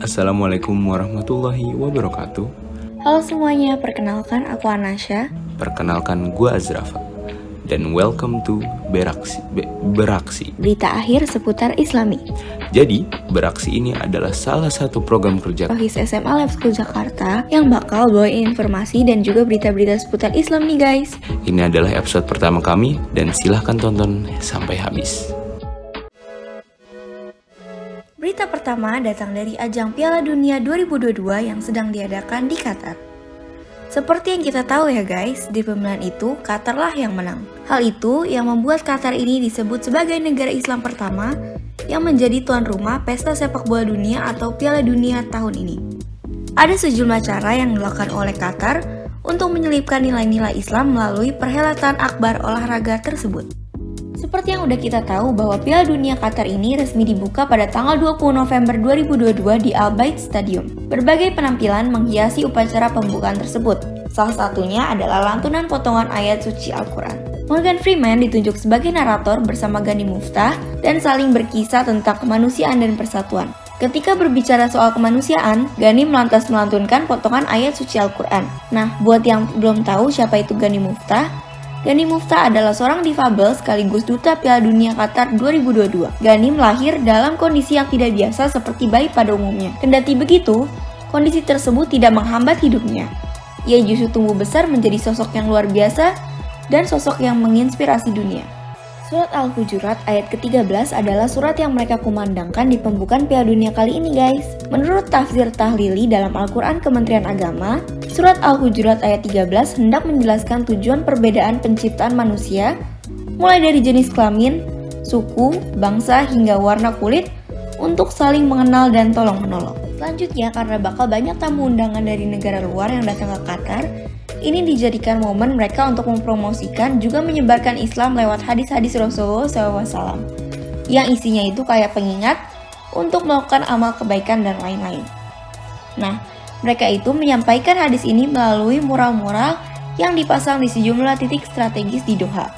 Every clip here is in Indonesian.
Assalamualaikum warahmatullahi wabarakatuh. Halo semuanya, perkenalkan aku Anasya. Perkenalkan gue Azrafa. Dan welcome to Beraksi. Berita akhir seputar Islami. Jadi, Beraksi ini adalah salah satu program kerja Rohis SMA Lab School Jakarta yang bakal bawain informasi dan juga berita-berita seputar Islam nih guys. Ini adalah episode pertama kami dan silahkan tonton sampai habis. Berita pertama datang dari ajang Piala Dunia 2022 yang sedang diadakan di Qatar. Seperti yang kita tahu ya guys, di pemilihan itu Qatar lah yang menang. Hal itu yang membuat Qatar ini disebut sebagai negara Islam pertama yang menjadi tuan rumah pesta sepak bola dunia atau Piala Dunia tahun ini. Ada sejumlah cara yang dilakukan oleh Qatar untuk menyelipkan nilai-nilai Islam melalui perhelatan akbar olahraga tersebut. Seperti yang udah kita tahu bahwa Piala Dunia Qatar ini resmi dibuka pada tanggal 20 November 2022 di Al Bayt Stadium. Berbagai penampilan menghiasi upacara pembukaan tersebut. Salah satunya adalah lantunan potongan ayat suci Al-Quran. Morgan Freeman ditunjuk sebagai narator bersama Ghanim Muftah dan saling berkisah tentang kemanusiaan dan persatuan. Ketika berbicara soal kemanusiaan, Ghanim lantas melantunkan potongan ayat suci Al-Quran. Nah, buat yang belum tahu siapa itu Ghanim Muftah, Ghanim Muftah adalah seorang difabel sekaligus duta Piala Dunia Qatar 2022. Ghanim lahir dalam kondisi yang tidak biasa seperti bayi pada umumnya. Kendati begitu, kondisi tersebut tidak menghambat hidupnya. Ia justru tumbuh besar menjadi sosok yang luar biasa dan sosok yang menginspirasi dunia. Surat Al-Hujurat ayat ke-13 adalah surat yang mereka kumandangkan di pembukaan Piala Dunia kali ini guys. Menurut tafsir Tahlili dalam Al-Quran Kementerian Agama, surat Al-Hujurat ayat 13 hendak menjelaskan tujuan perbedaan penciptaan manusia, mulai dari jenis kelamin, suku, bangsa, hingga warna kulit, untuk saling mengenal dan tolong-menolong. Selanjutnya, karena bakal banyak tamu undangan dari negara luar yang datang ke Qatar, ini dijadikan momen mereka untuk mempromosikan juga menyebarkan Islam lewat hadis-hadis Rasulullah SAW yang isinya itu kayak pengingat untuk melakukan amal kebaikan dan lain-lain. Nah, mereka itu menyampaikan hadis ini melalui mural-mural yang dipasang di sejumlah titik strategis di Doha.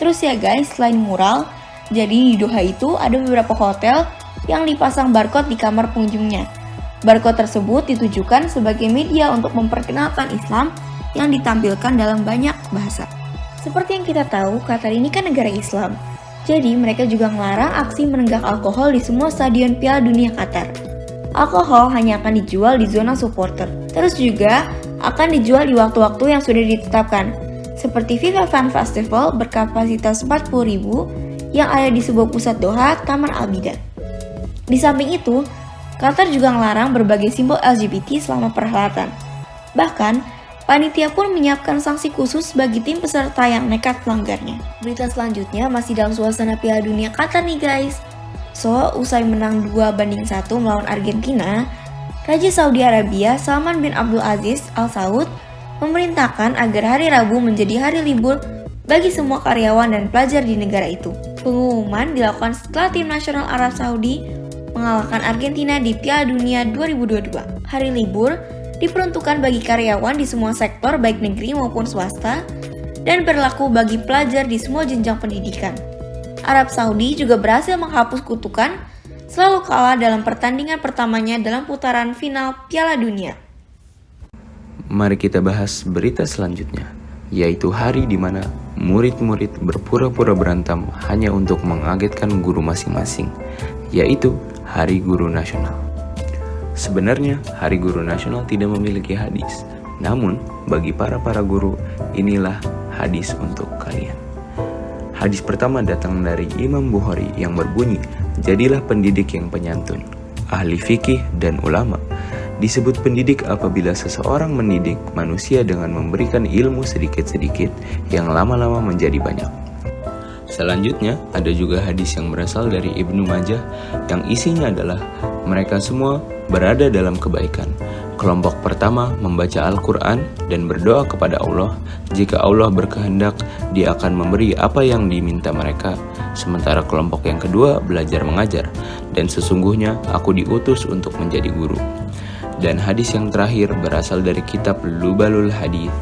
Terus ya guys, selain mural, jadi di Doha itu ada beberapa hotel yang dipasang barcode di kamar pengunjungnya. Barcode tersebut ditujukan sebagai media untuk memperkenalkan Islam yang ditampilkan dalam banyak bahasa. Seperti yang kita tahu, Qatar ini kan negara Islam. Jadi mereka juga melarang aksi menenggak alkohol di semua stadion Piala Dunia Qatar. Alkohol hanya akan dijual di zona supporter. Terus juga akan dijual di waktu-waktu yang sudah ditetapkan. Seperti FIFA Fan Festival berkapasitas 40.000 yang ada di sebuah pusat Doha, Taman Al-Bidan. Di samping itu, Qatar juga melarang berbagai simbol LGBT selama perhelatan. Bahkan, panitia pun menyiapkan sanksi khusus bagi tim peserta yang nekat melanggarnya. Berita selanjutnya masih dalam suasana Piala Dunia Qatar nih guys. So, usai menang 2-1 melawan Argentina, Raja Saudi Arabia Salman bin Abdul Aziz Al Saud memerintahkan agar hari Rabu menjadi hari libur bagi semua karyawan dan pelajar di negara itu. Pengumuman dilakukan setelah tim nasional Arab Saudi mengalahkan Argentina di Piala Dunia 2022. Hari libur diperuntukkan bagi karyawan di semua sektor baik negeri maupun swasta dan berlaku bagi pelajar di semua jenjang pendidikan. Arab Saudi juga berhasil menghapus kutukan selalu kalah dalam pertandingan pertamanya dalam putaran final Piala Dunia. Mari kita bahas berita selanjutnya, yaitu hari di mana murid-murid berpura-pura berantem hanya untuk mengagetkan guru masing-masing, yaitu Hari Guru Nasional. Sebenarnya, Hari Guru Nasional tidak memiliki hadis. Namun, bagi para guru, inilah hadis untuk kalian. Hadis pertama datang dari Imam Bukhari yang berbunyi, "Jadilah pendidik yang penyantun, ahli fikih dan ulama." Disebut pendidik apabila seseorang mendidik manusia dengan memberikan ilmu sedikit-sedikit yang lama-lama menjadi banyak. Selanjutnya, ada juga hadis yang berasal dari Ibnu Majah yang isinya adalah mereka semua berada dalam kebaikan. Kelompok pertama membaca Al-Quran dan berdoa kepada Allah. Jika Allah berkehendak, Dia akan memberi apa yang diminta mereka. Sementara kelompok yang kedua belajar mengajar, dan sesungguhnya aku diutus untuk menjadi guru. Dan hadis yang terakhir berasal dari kitab Lubalul Hadits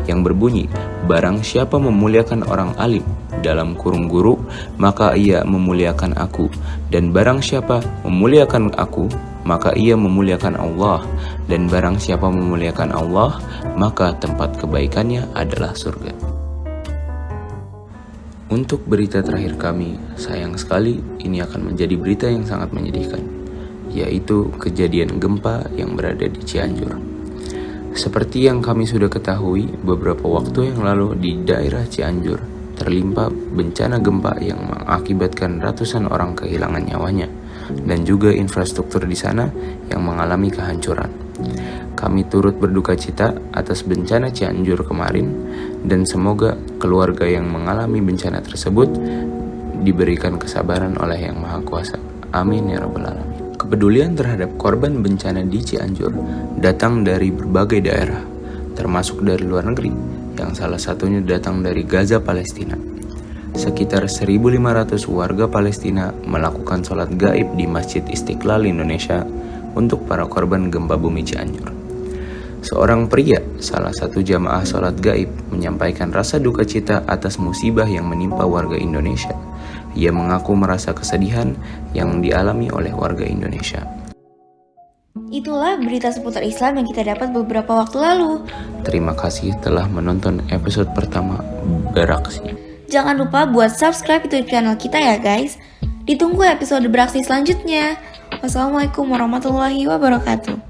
yang berbunyi, barang siapa memuliakan orang alim dalam kurung guru, maka ia memuliakan aku, dan barang siapa memuliakan aku, maka ia memuliakan Allah, dan barang siapa memuliakan Allah, maka tempat kebaikannya adalah surga. Untuk berita terakhir kami, sayang sekali ini akan menjadi berita yang sangat menyedihkan, yaitu kejadian gempa yang berada di Cianjur. Seperti yang kami sudah ketahui, beberapa waktu yang lalu di daerah Cianjur terlimpa bencana gempa yang mengakibatkan ratusan orang kehilangan nyawanya dan juga infrastruktur di sana yang mengalami kehancuran. Kami turut berduka cita atas bencana Cianjur kemarin dan semoga keluarga yang mengalami bencana tersebut diberikan kesabaran oleh Yang Maha Kuasa. Amin ya rabbal alamin. Kepedulian terhadap korban bencana di Cianjur datang dari berbagai daerah, termasuk dari luar negeri, yang salah satunya datang dari Gaza, Palestina. Sekitar 1.500 warga Palestina melakukan sholat gaib di Masjid Istiqlal Indonesia untuk para korban gempa bumi Cianjur. Seorang pria, salah satu jamaah sholat gaib, menyampaikan rasa duka cita atas musibah yang menimpa warga Indonesia. Ia mengaku merasa kesedihan yang dialami oleh warga Indonesia. Itulah berita seputar Islam yang kita dapat beberapa waktu lalu. Terima kasih telah menonton episode pertama Beraksi. Jangan lupa buat subscribe YouTube channel kita ya guys. Ditunggu episode beraksi selanjutnya. Wassalamualaikum warahmatullahi wabarakatuh.